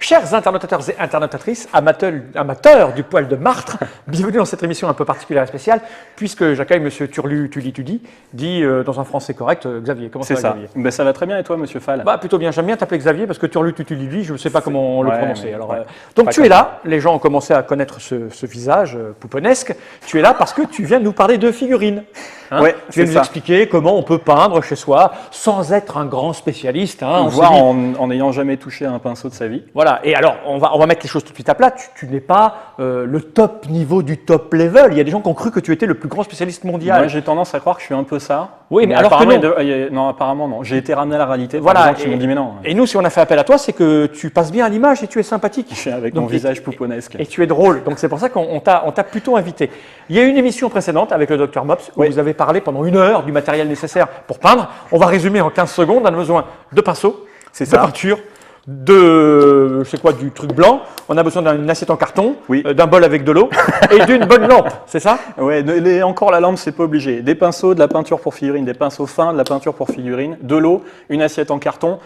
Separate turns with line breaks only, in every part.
Chers internautateurs et internautatrices, amateurs du poil de martre, bienvenue dans cette émission un peu particulière et spéciale, puisque j'accueille Monsieur Turlu Tulli, dit dans un français correct, Xavier. Comment ça va, Xavier?
Ben, ça va très bien, et toi, Monsieur Fall?
Bah, plutôt bien, j'aime bien t'appeler Xavier, parce que Turlu Tulli, je ne sais pas comment le prononcer.
Mais,
Alors,
ouais.
donc tu es là, les gens ont commencé à connaître ce visage pouponesque, tu es là parce que tu viens nous parler de figurines. Hein,
ouais,
tu viens nous expliquer comment on peut peindre chez soi sans être un grand spécialiste. Hein,
voire en n'ayant jamais touché à un pinceau de sa vie.
Voilà, et alors on va mettre les choses tout de suite à plat. Tu n'es pas le top niveau du top level. Il y a des gens qui ont cru que tu étais le plus grand spécialiste mondial.
Moi, j'ai tendance à croire que je suis un peu ça.
Oui, mais alors que non.
Non, apparemment non. J'ai été ramené à la réalité par
voilà,
des gens qui m'ont dit mais non.
Et nous, si on a fait appel à toi, c'est que tu passes bien à l'image et tu es sympathique.
Je suis avec mon visage pouponesque.
Et tu es drôle, donc c'est pour ça qu'on t'a plutôt invité. Il y a eu une émission précédente avec le Dr Mops où vous avez parlé pendant 1 heure du matériel nécessaire pour peindre. On va résumer en 15 secondes. On a besoin de pinceaux, de peinture, je sais quoi, du truc blanc. On a besoin d'une assiette en carton, d'un bol avec de l'eau et d'une bonne lampe, c'est ça?
Oui, encore la lampe, c'est pas obligé. Des pinceaux, de la peinture pour figurine, des pinceaux fins, de la peinture pour figurine, de l'eau, une assiette en carton.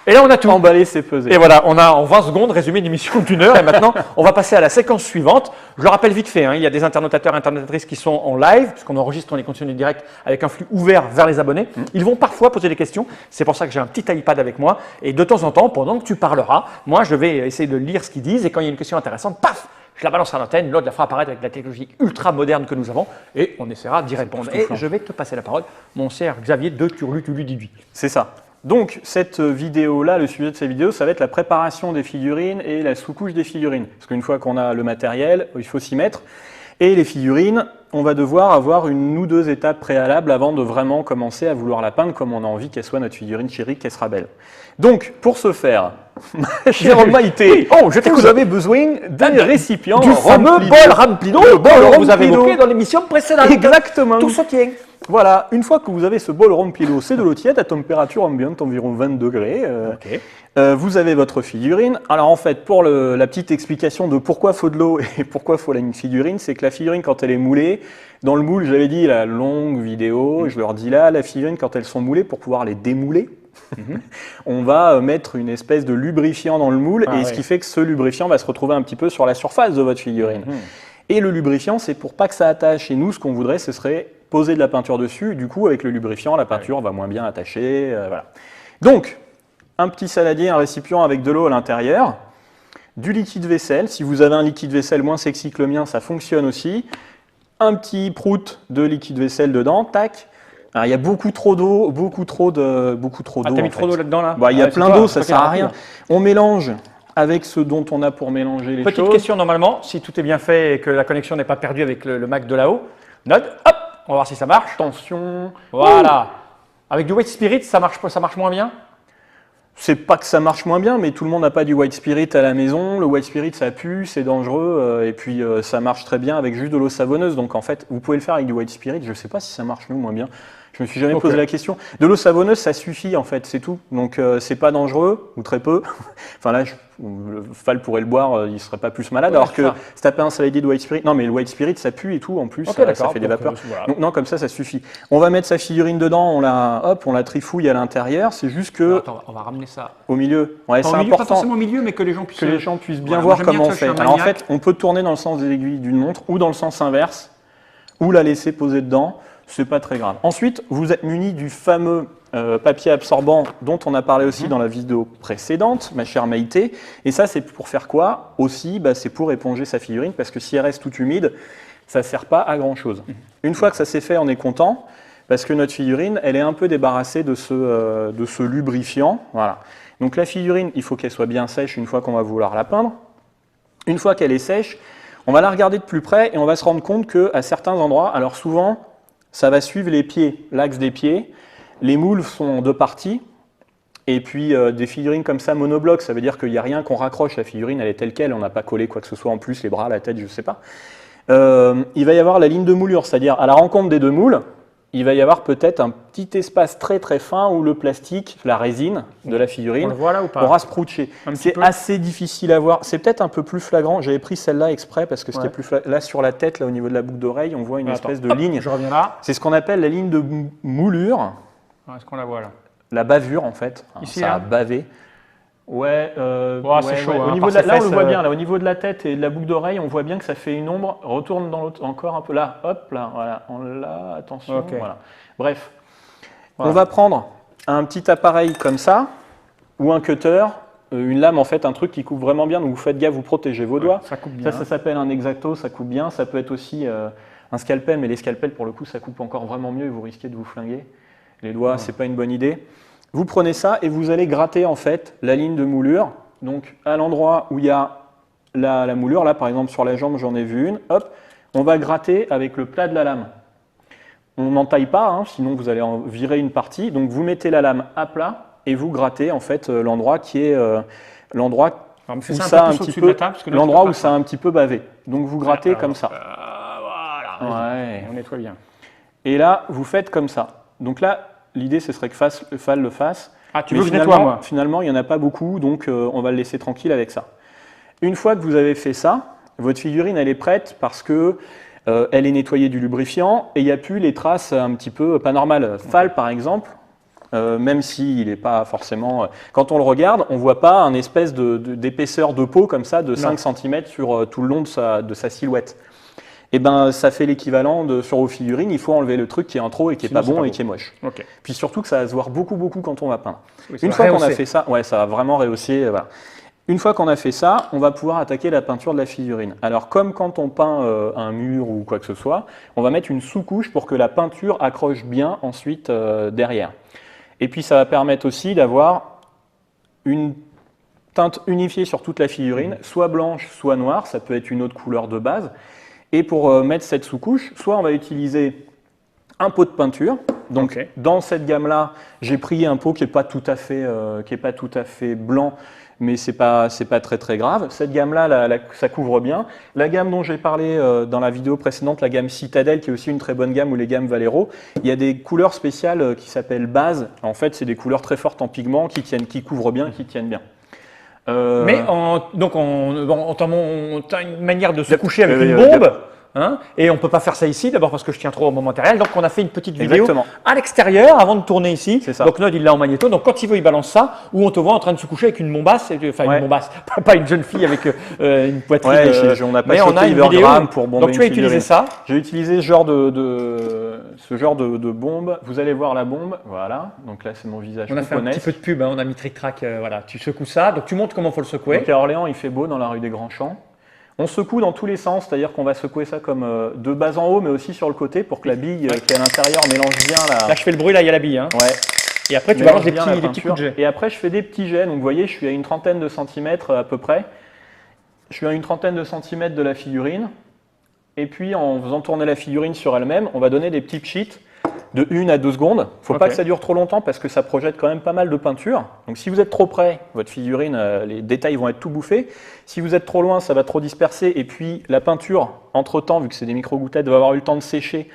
Et là, on a tout.
Emballé, c'est pesé.
Et voilà, on a en 20 secondes résumé une émission d'1 heure. Et maintenant, on va passer à la séquence suivante. Je le rappelle vite fait, hein, il y a des internautateurs et internautatrices qui sont en live, puisqu'on enregistre les contenus directs avec un flux ouvert vers les abonnés. Ils vont parfois poser des questions. C'est pour ça que j'ai un petit iPad avec moi. Et de temps en temps, pendant que tu parleras, moi, je vais essayer de lire ce qu'ils disent. Et quand il y a une question intéressante, paf, je la balance à l'antenne. L'autre la fera apparaître avec la technologie ultra moderne que nous avons. Et on essaiera d'y répondre. Et je vais te passer la parole, mon cher Xavier de Turlu Tulli.
C'est ça. Donc, cette vidéo-là, le sujet de cette vidéo, ça va être la préparation des figurines et la sous-couche des figurines. Parce qu'une fois qu'on a le matériel, il faut s'y mettre. Et les figurines, on va devoir avoir 1 ou 2 étapes préalables avant de vraiment commencer à vouloir la peindre comme on a envie qu'elle soit notre figurine chérie, qu'elle sera belle. Donc, pour ce faire, ma chère Maïté, vous avez besoin d'un récipient
du fameux bol Ramplido, le bol que vous avez évoqué dans l'émission précédente.
Exactement.
Tout se tient.
Voilà, une fois que vous avez ce bol Ramplido, c'est de l'eau tiède à température ambiante, environ 20 degrés. Vous avez votre figurine. Alors en fait, pour la petite explication de pourquoi faut de l'eau et pourquoi faut une figurine, c'est que la figurine, quand elle est moulée, dans le moule, j'avais dit la longue vidéo, je leur dis là, la figurine, quand elles sont moulées, pour pouvoir les démouler, on va mettre une espèce de lubrifiant dans le moule, ce qui fait que ce lubrifiant va se retrouver un petit peu sur la surface de votre figurine. Et le lubrifiant, c'est pour pas que ça attache. Et nous, ce qu'on voudrait, ce serait poser de la peinture dessus. Du coup, avec le lubrifiant, la peinture va moins bien attacher. Voilà. Donc, un petit saladier, un récipient avec de l'eau à l'intérieur, du liquide vaisselle. Si vous avez un liquide vaisselle moins sexy que le mien, ça fonctionne aussi. Un petit prout de liquide vaisselle dedans, tac. Alors, il y a beaucoup trop d'eau, beaucoup trop d'eau.
T'as mis trop d'eau là-dedans là?
Il y a plein d'eau, ça sert à rien. On mélange avec ce dont on a pour mélanger les choses.
Petite question normalement, si tout est bien fait et que la connexion n'est pas perdue avec le Mac de là-haut, note, hop, on va voir si ça marche.
Attention.
Voilà. Avec du White Spirit, ça marche moins bien?
C'est pas que ça marche moins bien, mais tout le monde n'a pas du White Spirit à la maison. Le White Spirit, ça pue, c'est dangereux, et puis ça marche très bien avec juste de l'eau savonneuse. Donc en fait, vous pouvez le faire avec du White Spirit. Je ne sais pas si ça marche mieux ou moins bien. Je me suis jamais posé la question. De l'eau savonneuse, ça suffit en fait, c'est tout. Donc c'est pas dangereux, ou très peu. Enfin là, le Fall pourrait le boire, il serait pas plus malade. Alors que se taper un saladier de White Spirit, non mais le White Spirit, ça pue et tout, en plus, ça fait des vapeurs.
Voilà.
Donc non, comme ça suffit. On va mettre sa figurine dedans, on la trifouille à l'intérieur. C'est juste que...
Attends, on va ramener ça
au milieu. Ouais, c'est important.
Pas forcément au milieu, mais que les gens puissent,
bien voir comment on fait. Alors en fait, on peut tourner dans le sens des aiguilles d'une montre ou dans le sens inverse, ou la laisser poser dedans. C'est pas très grave. Ensuite, vous êtes muni du fameux papier absorbant dont on a parlé aussi dans la vidéo précédente, ma chère Maïté. Et ça, c'est pour faire quoi? Aussi, c'est pour éponger sa figurine, parce que si elle reste toute humide, ça ne sert pas à grand-chose. Une fois que ça s'est fait, on est content, parce que notre figurine, elle est un peu débarrassée de ce lubrifiant. Voilà. Donc la figurine, il faut qu'elle soit bien sèche une fois qu'on va vouloir la peindre. Une fois qu'elle est sèche, on va la regarder de plus près et on va se rendre compte qu'à certains endroits, alors souvent, ça va suivre les pieds, l'axe des pieds. Les moules sont en 2 parties. Et puis des figurines comme ça, monobloc, ça veut dire qu'il n'y a rien qu'on raccroche. La figurine, elle est telle qu'elle, on n'a pas collé quoi que ce soit en plus, les bras, la tête, je ne sais pas. Il va y avoir la ligne de moulure, c'est-à-dire à la rencontre des 2 moules, il va y avoir peut-être un petit espace très très fin où le plastique, la résine de la figurine, aura sprouché. C'est assez difficile à voir. C'est peut-être un peu plus flagrant. J'avais pris celle-là exprès parce que c'était plus flagrant. Là, sur la tête, là, au niveau de la boucle d'oreille, on voit une espèce de ligne.
Je reviens là.
C'est ce qu'on appelle la ligne de moulure.
Est-ce qu'on la voit là?
La bavure, en fait.
Ici,
ça a bavé. Ouais,
c'est chaud.
ouais.
Hein,
Au niveau de là, on le voit
fesses,
bien. Là, au niveau de la tête et de la boucle d'oreille, on voit bien que ça fait une ombre. Retourne dans l'autre, encore un peu là. Hop, là, voilà. Là, attention.
Ok.
Voilà. Bref,
Voilà.
on va prendre un petit appareil comme ça, ou un cutter, une lame en fait, un truc qui coupe vraiment bien. Donc vous faites gaffe, vous protégez vos doigts.
Ça coupe bien.
Ça s'appelle un X-Acto, ça coupe bien. Ça peut être aussi un scalpel, mais les scalpels pour le coup, ça coupe encore vraiment mieux et vous risquez de vous flinguer. Les doigts, c'est pas une bonne idée. Vous prenez ça et vous allez gratter en fait la ligne de moulure. Donc à l'endroit où il y a la moulure, là par exemple sur la jambe j'en ai vu une, hop, on va gratter avec le plat de la lame. On n'entaille pas, hein, sinon vous allez en virer une partie. Donc vous mettez la lame à plat et vous grattez en fait l'endroit qui est l'endroit où ça a un petit peu, l'endroit où ça a un petit peu bavé. Donc vous grattez comme ça.
Voilà.
Ouais.
On nettoie bien.
Et là vous faites comme ça. Donc là l'idée ce serait que Fall le fasse.
Ah, tu
Mais
veux que je nettoie, moi?
Finalement, il n'y en a pas beaucoup, donc on va le laisser tranquille avec ça. Une fois que vous avez fait ça, votre figurine, elle est prête parce que elle est nettoyée du lubrifiant et il n'y a plus les traces un petit peu pas normales. Fall, par exemple, même s'il n'est pas forcément... quand on le regarde, on ne voit pas un espèce d'épaisseur de peau comme ça de 5 cm sur tout le long de sa silhouette. Et ben, ça fait l'équivalent sur vos figurines, il faut enlever le truc qui est en trop et qui n'est pas bon et qui est moche.
Okay.
Puis surtout que ça va se voir beaucoup quand on va peindre.
Oui,
une fois qu'on a fait ça, ouais, ça va vraiment rehausser. Voilà. Une fois qu'on a fait ça, on va pouvoir attaquer la peinture de la figurine. Alors comme quand on peint un mur ou quoi que ce soit, on va mettre une sous-couche pour que la peinture accroche bien ensuite derrière. Et puis ça va permettre aussi d'avoir une teinte unifiée sur toute la figurine, soit blanche, soit noire, ça peut être une autre couleur de base. Et pour mettre cette sous-couche, soit on va utiliser un pot de peinture. Donc dans cette gamme-là, j'ai pris un pot qui n'est pas tout à fait blanc, mais c'est pas très grave. Cette gamme-là, ça couvre bien. La gamme dont j'ai parlé dans la vidéo précédente, la gamme Citadel, qui est aussi une très bonne gamme, ou les gammes Valero, il y a des couleurs spéciales qui s'appellent base. En fait, c'est des couleurs très fortes en pigments qui couvrent bien, qui tiennent bien.
Mais donc on a une manière de se coucher avec une bombe, hein, et on ne peut pas faire ça ici, d'abord parce que je tiens trop au mon matériel. Donc on a fait une petite vidéo à l'extérieur avant de tourner ici. Donc Nod il l'a en magnéto. Donc quand il veut il balance ça, ou on te voit en train de se coucher avec une bombasse, enfin une bombasse, pas une jeune fille avec une poitrine.
Ouais, on n'a pas choqué Evergrande pour bomber.
Donc tu as utilisé ça.
J'ai utilisé ce genre de bombe. Vous allez voir la bombe, voilà. Donc là c'est mon visage.
On a fait un petit peu de pub, hein. On a mis tric-trac, voilà. Tu secoues ça, donc tu montres comment il faut le secouer.
Donc à Orléans il fait beau dans la rue des Grands Champs. On secoue dans tous les sens, c'est-à-dire qu'on va secouer ça comme de bas en haut, mais aussi sur le côté pour que la bille qui est à l'intérieur mélange bien la...
Là, je fais le bruit, là, il y a la bille. Hein.
Ouais.
Et après, tu balances des petits coups de jet.
Et après, je fais des petits jets. Donc, vous voyez, je suis à une trentaine de centimètres à peu près. Je suis à une trentaine de centimètres de la figurine. Et puis, en faisant tourner la figurine sur elle-même, on va donner des petits cheats de 1 à 2 secondes. Il ne faut pas que ça dure trop longtemps parce que ça projette quand même pas mal de peinture. Donc si vous êtes trop près, votre figurine, les détails vont être tout bouffés. Si vous êtes trop loin, ça va trop disperser. Et puis la peinture, entre-temps, vu que c'est des micro-gouttelettes, va avoir eu le temps de sécher.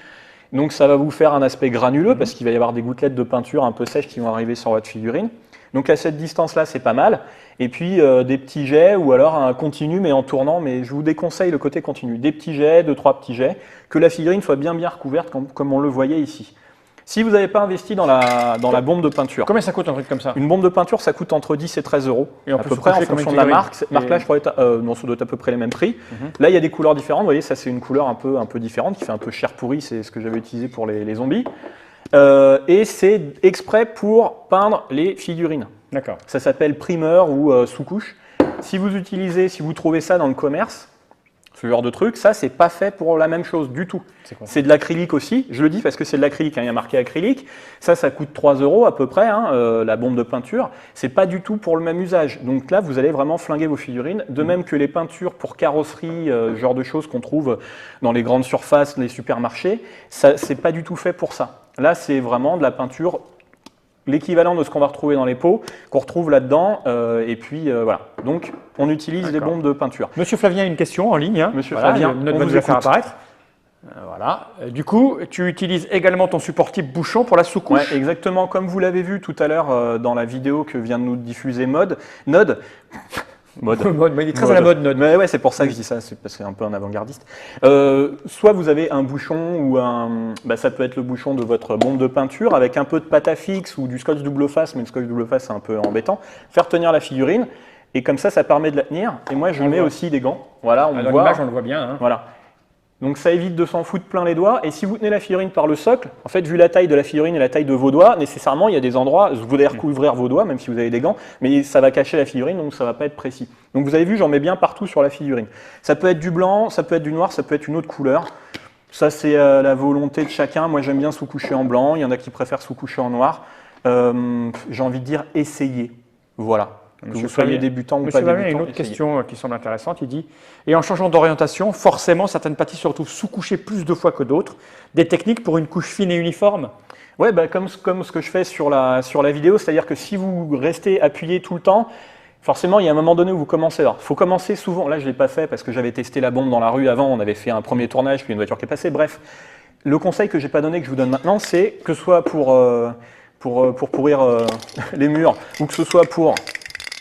Donc ça va vous faire un aspect granuleux parce qu'il va y avoir des gouttelettes de peinture un peu sèches qui vont arriver sur votre figurine. Donc à cette distance-là, c'est pas mal. Et puis des petits jets ou alors un continu mais en tournant. Mais je vous déconseille le côté continu. Des petits jets, 2-3 petits jets. Que la figurine soit bien recouverte comme on le voyait ici. Si vous n'avez pas investi dans la bombe de peinture.
Combien ça coûte un truc comme ça?
Une bombe de peinture, ça coûte entre 10 et 13 euros. Et à peu près en fonction de la marque. Cette marque-là, je crois, non, ça doit être à peu près les mêmes prix. Là, il y a des couleurs différentes. Vous voyez, ça, c'est une couleur un peu différente qui fait un peu chair pourrie. C'est ce que j'avais utilisé pour les zombies. Et c'est exprès pour peindre les figurines.
D'accord.
Ça s'appelle primeur ou sous-couche. Si vous trouvez ça dans le commerce, ce genre de truc, ça, c'est pas fait pour la même chose du tout. C'est de l'acrylique aussi. Je le dis parce que c'est de l'acrylique. Hein, il y a marqué acrylique. Ça coûte 3 euros à peu près, hein, la bombe de peinture. C'est pas du tout pour le même usage. Donc là, vous allez vraiment flinguer vos figurines. De même que les peintures pour carrosserie, genre de choses qu'on trouve dans les grandes surfaces, les supermarchés, ça, c'est pas du tout fait pour ça. Là, c'est vraiment de la peinture, l'équivalent de ce qu'on va retrouver dans les pots, qu'on retrouve là-dedans, et puis voilà. Donc, on utilise des bombes de peinture.
Monsieur Flavien a une question en ligne. Hein.
Monsieur Flavien,
notre va nous la faire apparaître. Voilà. Du coup, tu utilises également ton support type bouchon pour la sous-couche.
Ouais, exactement comme vous l'avez vu tout à l'heure dans la vidéo que vient de nous diffuser Nod.
Mais il est très à la mode, Node.
Mais ouais, c'est pour ça que je dis ça, c'est parce que c'est un peu un avant-gardiste. Soit vous avez un bouchon ou ça peut être le bouchon de votre bombe de peinture avec un peu de pâte à fixe ou du scotch double face, mais le scotch double face c'est un peu embêtant. Faire tenir la figurine et comme ça permet de la tenir. Et moi je mets aussi des gants. Voilà, on voit.
L'image, on le voit bien. Hein.
Voilà. Donc ça évite de s'en foutre plein les doigts. Et si vous tenez la figurine par le socle, en fait, vu la taille de la figurine et la taille de vos doigts, nécessairement, il y a des endroits, vous allez recouvrir vos doigts, même si vous avez des gants, mais ça va cacher la figurine, donc ça ne va pas être précis. Donc vous avez vu, j'en mets bien partout sur la figurine. Ça peut être du blanc, ça peut être du noir, ça peut être une autre couleur. Ça, c'est la volonté de chacun. Moi, j'aime bien sous-coucher en blanc. Il y en a qui préfèrent sous-coucher en noir. J'ai envie de dire, essayez. Voilà. Que vous soyez débutant ou pas débutant.
Il y a une autre question qui semble intéressante. Il dit « Et en changeant d'orientation, forcément, certaines parties se retrouvent sous-couchées plus de fois que d'autres. Des techniques pour une couche fine et uniforme ?»
Ouais, comme ce que je fais sur la vidéo, c'est-à-dire que si vous restez appuyé tout le temps, forcément, il y a un moment donné où vous commencez. Alors, il faut commencer souvent. Là, je ne l'ai pas fait parce que j'avais testé la bombe dans la rue avant. On avait fait un premier tournage, puis une voiture qui est passée. Bref, le conseil que je n'ai pas donné, que je vous donne maintenant, c'est que ce soit pour pourrir les murs ou que ce soit pour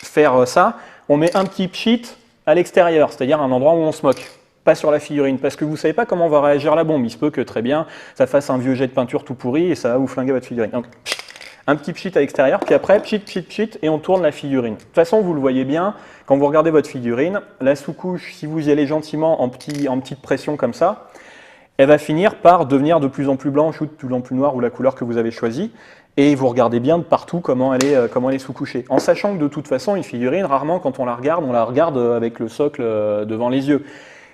faire ça, on met un petit pchit à l'extérieur, c'est-à-dire un endroit où on se moque, pas sur la figurine, parce que vous ne savez pas comment va réagir la bombe. Il se peut que très bien, ça fasse un vieux jet de peinture tout pourri et ça va vous flinguer votre figurine. Donc, un petit pchit à l'extérieur, puis après, pchit, et on tourne la figurine. De toute façon, vous le voyez bien, quand vous regardez votre figurine, la sous-couche, si vous y allez gentiment en petite pression comme ça, elle va finir par devenir de plus en plus blanche ou de plus en plus noire ou la couleur que vous avez choisie. Et vous regardez bien de partout comment elle est sous-couchée. En sachant que de toute façon, une figurine, rarement quand on la regarde avec le socle devant les yeux.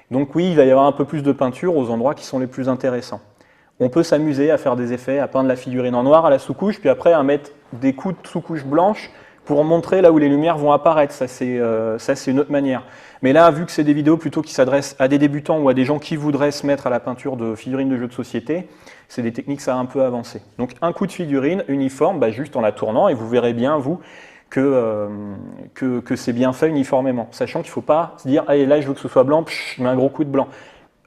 Donc oui, il va y avoir un peu plus de peinture aux endroits qui sont les plus intéressants. On peut s'amuser à faire des effets, à peindre la figurine en noir à la sous-couche, puis après à mettre des coups de sous-couche blanche pour montrer là où les lumières vont apparaître. Ça, c'est une autre manière. Mais là, vu que c'est des vidéos plutôt qui s'adressent à des débutants ou à des gens qui voudraient se mettre à la peinture de figurines de jeux de société, c'est des techniques ça a un peu avancé. Donc un coup de figurine uniforme, juste en la tournant, et vous verrez bien, vous, que c'est bien fait uniformément. Sachant qu'il ne faut pas se dire « Allez, là, je veux que ce soit blanc, je mets un gros coup de blanc ».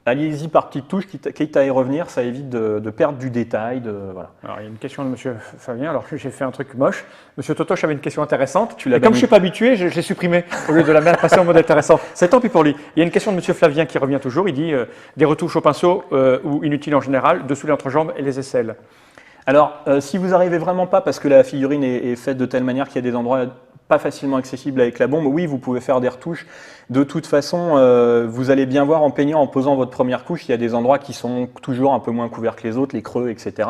Allez-y par petites touches, quitte à y revenir, ça évite de perdre du détail. Voilà.
Alors, il y a une question de M. Fabien, alors que j'ai fait un truc moche. M. Totoche avait une question intéressante.
Tu l'as
et comme je ne suis pas habitué, je l'ai supprimé au lieu de la mettre passer en mode intéressant. C'est tant pis pour lui. Il y a une question de M. Flavien qui revient toujours. Il dit des retouches au pinceau ou inutiles en général, dessous les entrejambes et les aisselles.
Alors, si vous n'arrivez vraiment pas, parce que la figurine est faite de telle manière qu'il y a des endroits pas facilement accessibles avec la bombe, oui, vous pouvez faire des retouches. De toute façon, vous allez bien voir en peignant, en posant votre première couche, il y a des endroits qui sont toujours un peu moins couverts que les autres, les creux, etc.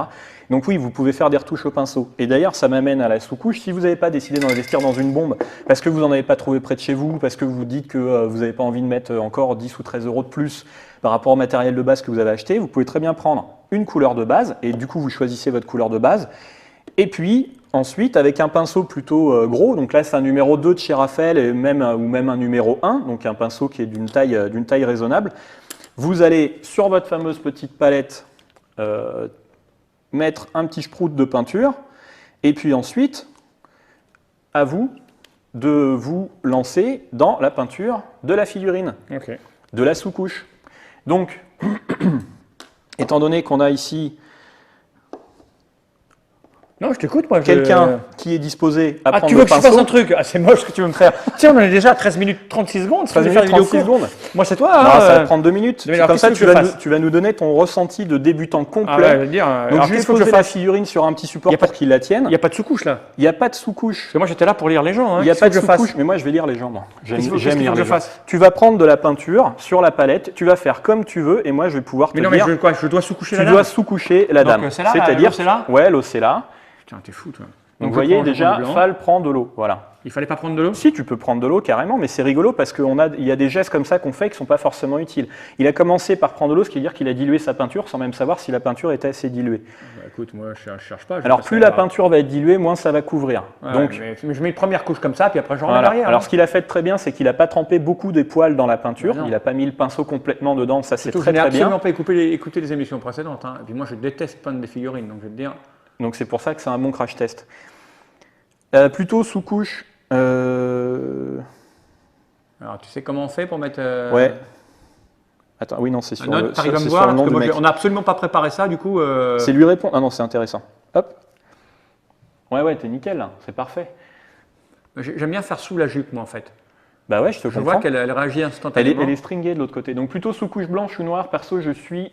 Donc oui, vous pouvez faire des retouches au pinceau. Et d'ailleurs, ça m'amène à la sous-couche. Si vous n'avez pas décidé d'investir dans une bombe, parce que vous n'en avez pas trouvé près de chez vous, parce que vous dites que vous n'avez pas envie de mettre encore 10 ou 13 euros de plus par rapport au matériel de base que vous avez acheté, vous pouvez très bien prendre une couleur de base, et du coup, vous choisissez votre couleur de base. Et puis, ensuite, avec un pinceau plutôt gros, donc là c'est un numéro 2 de chez Raphaël ou même un numéro 1, donc un pinceau qui est d'une taille raisonnable, vous allez sur votre fameuse petite palette mettre un petit sprout de peinture, et puis ensuite, à vous de vous lancer dans la peinture de la figurine, de la sous-couche. Donc, étant donné qu'on a ici
non, je t'écoute, moi.
Quelqu'un qui est disposé à prendre le pinceau.
Tu veux que je fasse un truc? Ah, c'est moche ce que tu veux me faire. Tiens, on en est déjà à 13 minutes 36 secondes.
13 minutes 36 secondes.
Moi, c'est toi.
Non, ça va prendre 2 minutes. Comme ça, tu vas nous donner ton ressenti de débutant complet.
Ah ouais, je veux dire,
donc, juste poser la figurine sur un petit support pour qu'il la tienne.
Il n'y a pas de sous-couche, là.
Il n'y a pas de sous-couche.
Parce que moi, j'étais là pour lire les gens.
Il n'y a pas de sous-couche, mais moi, je vais lire les gens. J'aime lire les gens.
Tu
vas prendre de la peinture sur la palette, tu vas faire comme tu veux, et moi, je vais pouvoir te dire…
Mais non, mais quoi? Je dois sous-coucher la dame?
Tu dois sous-coucher la dame.
C'est-à-dire, c'est là?
Ouais, l'eau, c'est là.
Putain, t'es fou, toi.
Donc vous voyez déjà, Fall prend de l'eau. Voilà.
Il fallait pas prendre de l'eau?
Si, tu peux prendre de l'eau carrément, mais c'est rigolo parce qu'il y a des gestes comme ça qu'on fait qui ne sont pas forcément utiles. Il a commencé par prendre de l'eau, ce qui veut dire qu'il a dilué sa peinture sans même savoir si la peinture était assez diluée.
Bah, écoute, moi je cherche pas.
Alors plus la peinture va être diluée, moins ça va couvrir.
Ouais,
donc,
mais je mets une première couche comme ça, puis après je remets derrière.
Alors ce qu'il a fait de très bien, c'est qu'il n'a pas trempé beaucoup des poils dans la peinture. Il n'a pas mis le pinceau complètement dedans, ça c'est très bien.
Je n'ai absolument pas écouté les émissions précédentes. Et puis moi je déteste peindre des figurines, donc je vais te dire.
Donc c'est pour ça que c'est un bon crash test. Plutôt sous couche.
Alors tu sais comment on fait pour mettre.
Ouais. Attends, oui, non, c'est sur le
nom du mec. On n'a absolument pas préparé ça, du coup.
C'est lui répondre. Ah non, c'est intéressant. Hop. Ouais, t'es nickel, là. C'est parfait.
J'aime bien faire sous la jupe, moi, en fait.
Bah ouais, je te
Je
comprends.
vois qu'elle réagit instantanément.
Elle est stringée de l'autre côté. Donc plutôt sous couche blanche ou noire. Perso, je suis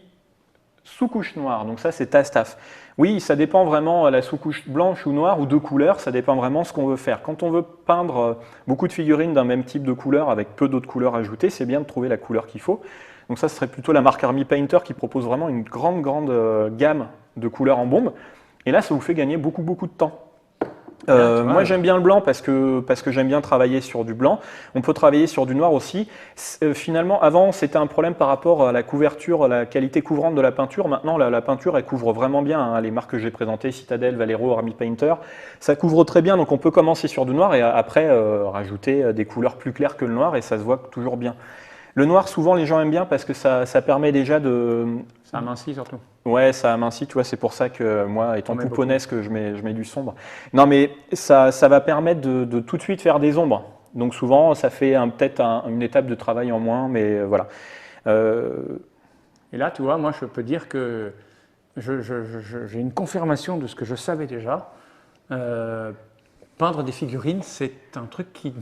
sous couche noire. Donc ça, c'est ta staff. Oui, ça dépend vraiment la sous couche blanche ou noire ou de couleur. Ça dépend vraiment ce qu'on veut faire. Quand on veut peindre beaucoup de figurines d'un même type de couleur avec peu d'autres couleurs ajoutées, c'est bien de trouver la couleur qu'il faut. Donc ça, ce serait plutôt la marque Army Painter qui propose vraiment une grande gamme de couleurs en bombe. Et là, ça vous fait gagner beaucoup de temps. Moi, j'aime bien le blanc parce que j'aime bien travailler sur du blanc. On peut travailler sur du noir aussi. Finalement, avant, c'était un problème par rapport à la couverture, la qualité couvrante de la peinture. Maintenant, la peinture, elle couvre vraiment bien. Hein. Les marques que j'ai présentées, Citadel, Valero, Army Painter, ça couvre très bien. Donc, on peut commencer sur du noir et après rajouter des couleurs plus claires que le noir et ça se voit toujours bien. Le noir, souvent, les gens aiment bien parce que ça permet déjà de...
Ça amincit surtout.
Ouais, ça amincit, tu vois, c'est pour ça que moi, étant pouponnesque, je mets du sombre. Non, mais ça va permettre de tout de suite faire des ombres. Donc souvent, ça fait peut-être une étape de travail en moins, mais voilà.
Et là, tu vois, moi, je peux dire que j'ai une confirmation de ce que je savais déjà. Peindre des figurines, c'est un truc qui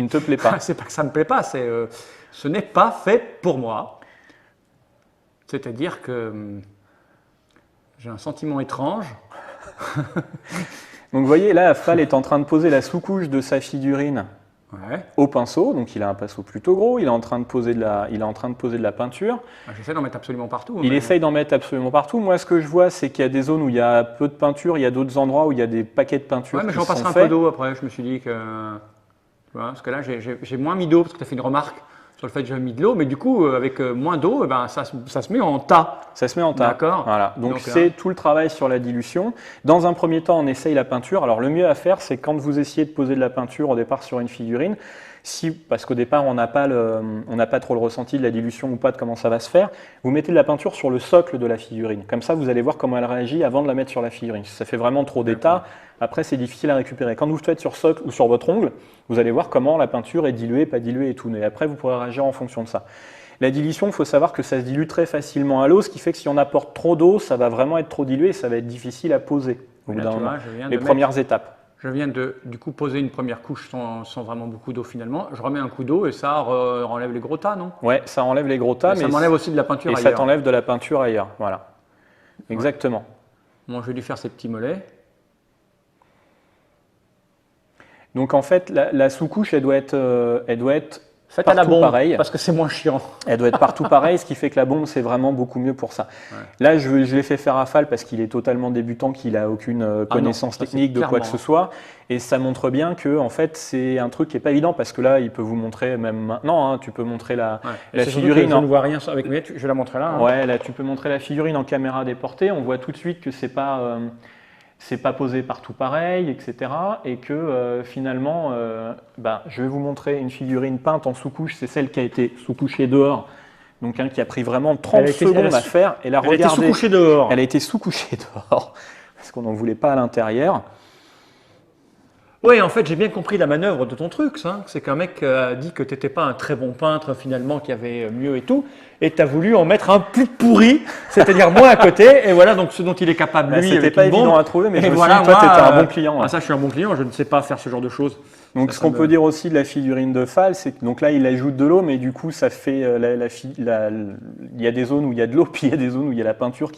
ne te plaît pas.
C'est pas que ça ne me plaît pas, ce n'est pas fait pour moi. C'est-à-dire que j'ai un sentiment étrange.
Donc vous voyez, là, Fall est en train de poser la sous-couche de sa figurine au pinceau. Donc il a un pinceau plutôt gros, il est en train de poser de la peinture.
J'essaie d'en mettre absolument partout.
Il essaye d'en mettre absolument partout. Moi, ce que je vois, c'est qu'il y a des zones où il y a peu de peinture, il y a d'autres endroits où il y a des paquets de peinture.
Ouais, mais j'en passerai un peu d'eau après. Je me suis dit que... Tu vois, parce que là, j'ai moins mis d'eau, parce que tu as fait une remarque sur le fait que j'avais mis de l'eau, mais du coup, avec moins d'eau, ça se met en tas.
Ça se met en tas.
D'accord.
Voilà. Donc c'est tout le travail sur la dilution. Dans un premier temps, on essaye la peinture. Alors le mieux à faire, c'est quand vous essayez de poser de la peinture au départ sur une figurine, parce qu'au départ, on n'a pas trop le ressenti de la dilution ou pas de comment ça va se faire, vous mettez de la peinture sur le socle de la figurine. Comme ça, vous allez voir comment elle réagit avant de la mettre sur la figurine. Si ça fait vraiment trop d'état, après, c'est difficile à récupérer. Quand vous le faites sur socle ou sur votre ongle, vous allez voir comment la peinture est diluée, pas diluée et tout. Et après, vous pourrez réagir en fonction de ça. La dilution, il faut savoir que ça se dilue très facilement à l'eau, ce qui fait que si on apporte trop d'eau, ça va vraiment être trop dilué et ça va être difficile à poser au bout d'un moment. Les premières étapes.
Je viens du coup poser une première couche sans vraiment beaucoup d'eau finalement. Je remets un coup d'eau et ça enlève les gros tas, non?
Ouais, ça enlève les gros tas.
Mais ça m'enlève aussi de la peinture ailleurs.
Et ça t'enlève de la peinture ailleurs, voilà. Exactement.
Bon, je vais lui faire ces petits mollets.
Donc en fait, la sous-couche, elle doit être
faites à la bombe,
pareil.
Parce que c'est moins chiant.
Elle doit être partout pareil, ce qui fait que la bombe, c'est vraiment beaucoup mieux pour ça. Ouais. Là, je l'ai fait faire à Fall parce qu'il est totalement débutant, qu'il n'a aucune connaissance technique de quoi que ce soit. Et ça montre bien que en fait, c'est un truc qui n'est pas évident parce que là, il peut vous montrer, même maintenant, hein, tu peux montrer la figurine.
Je ne vois rien avec mes je vais la montrer là. Hein.
Ouais, là, tu peux montrer la figurine en caméra déportée. On voit tout de suite que c'est pas posé partout pareil, etc. Et que finalement, je vais vous montrer une figurine peinte en sous-couche, c'est celle qui a été sous-couchée dehors, donc qui a pris vraiment 30 secondes à faire. Et là, regardez,
elle a été sous-couchée dehors.
Elle a été sous-couchée dehors, parce qu'on n'en voulait pas à l'intérieur.
Oui, en fait, j'ai bien compris la manœuvre de ton truc. C'est qu'un mec a dit que tu n'étais pas un très bon peintre, finalement, qui avait mieux et tout, et tu as voulu en mettre un plus pourri, c'est-à-dire moi à côté, et voilà donc ce dont il est capable, lui.
C'était pas évident à trouver, mais je me suis dit, toi, tu étais un bon client.
Ça, je suis un bon client, je ne sais pas faire ce genre de choses.
Donc, ce qu'on peut dire aussi de la figurine de Fall, c'est que donc là, il ajoute de l'eau, mais du coup, ça fait il y a des zones où il y a de l'eau, puis il y a des zones où il y a la peinture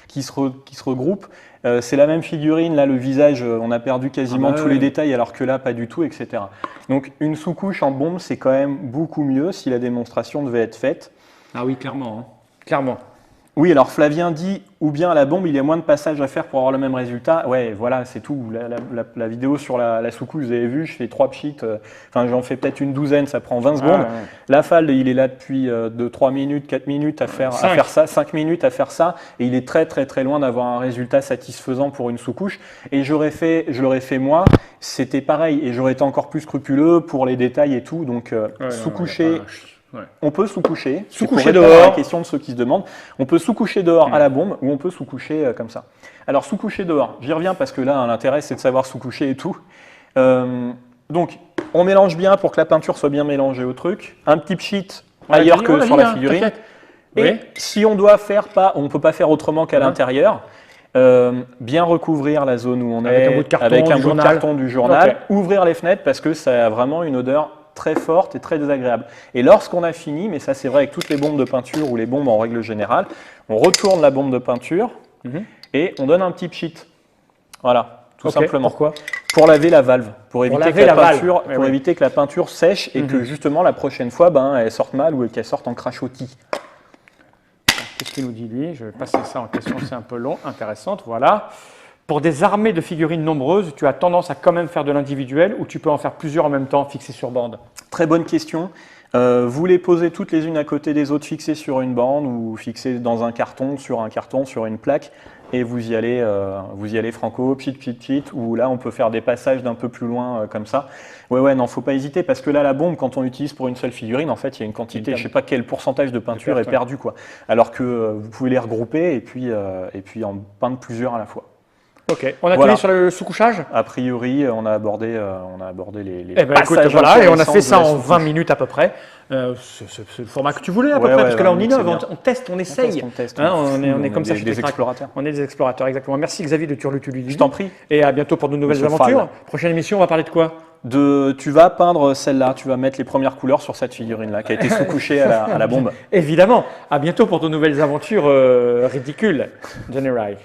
qui se regroupe. C'est la même figurine, là le visage, on a perdu quasiment tous les détails alors que là pas du tout, etc. Donc une sous-couche en bombe, c'est quand même beaucoup mieux si la démonstration devait être faite.
Ah oui, clairement. Hein. Clairement.
Oui, alors Flavien dit, ou bien à la bombe, il y a moins de passages à faire pour avoir le même résultat. Ouais, voilà, c'est tout. La vidéo sur la sous-couche, vous avez vu, je fais 3 pchits, j'en fais peut-être une douzaine, ça prend 20 secondes. Ouais. La Fall, il est là depuis 3 minutes, 4 minutes à faire ça, 5 minutes à faire ça, et il est très très très loin d'avoir un résultat satisfaisant pour une sous-couche. Et je l'aurais fait moi, c'était pareil, et j'aurais été encore plus scrupuleux pour les détails et tout, donc sous-coucher... Ouais. On peut sous-coucher.
Sous-coucher dehors.
La question de ceux qui se demandent. On peut sous-coucher dehors à la bombe ou on peut sous-coucher comme ça. Alors sous-coucher dehors, j'y reviens parce que là l'intérêt c'est de savoir sous-coucher et tout. Donc on mélange bien pour que la peinture soit bien mélangée au truc. Un petit pchit ailleurs que sur la figurine. Et si on doit faire on ne peut pas faire autrement qu'à l'intérieur. Bien recouvrir la zone où on est avec un bout de carton du journal. Ouvrir les fenêtres parce que ça a vraiment une odeur très forte et très désagréable. Et lorsqu'on a fini, mais ça c'est vrai avec toutes les bombes de peinture ou les bombes en règle générale, on retourne la bombe de peinture et on donne un petit pchit. Voilà, tout simplement.
Pourquoi?
Pour laver la valve, pour éviter que la peinture sèche et que justement la prochaine fois, elle sorte mal ou qu'elle sorte en crachottis.
Qu'est-ce qu'il nous dit lui? Je vais passer ça en question, c'est un peu long, intéressante, voilà. Pour des armées de figurines nombreuses, tu as tendance à quand même faire de l'individuel ou tu peux en faire plusieurs en même temps fixés sur bande?
Très bonne question. Vous les posez toutes les unes à côté des autres, fixées sur une bande ou fixées dans un carton, sur une plaque, et vous y allez franco, pchit, ou là on peut faire des passages d'un peu plus loin comme ça. Ouais, non, faut pas hésiter parce que là la bombe, quand on l'utilise pour une seule figurine, en fait il y a une quantité, je sais pas quel pourcentage de peinture est perdu quoi. Alors que vous pouvez les regrouper et puis en peindre plusieurs à la fois.
Ok, on a fini sur le sous-couchage?
A priori, on a abordé les
écoute, voilà, et on a fait ça en 20 minutes à peu près. C'est le format que tu voulais à peu près, parce que là on innove, on teste, on essaye. On est comme ça chez
des explorateurs.
On est des explorateurs, exactement. Merci Xavier de Turlutu.
Je t'en prie.
Et à bientôt pour de nouvelles aventures. Prochaine émission, on va parler de quoi?
Tu vas peindre celle-là, tu vas mettre les premières couleurs sur cette figurine-là, qui a été sous-couchée à la bombe.
Évidemment. À bientôt pour de nouvelles aventures ridicules. Johnny Rye.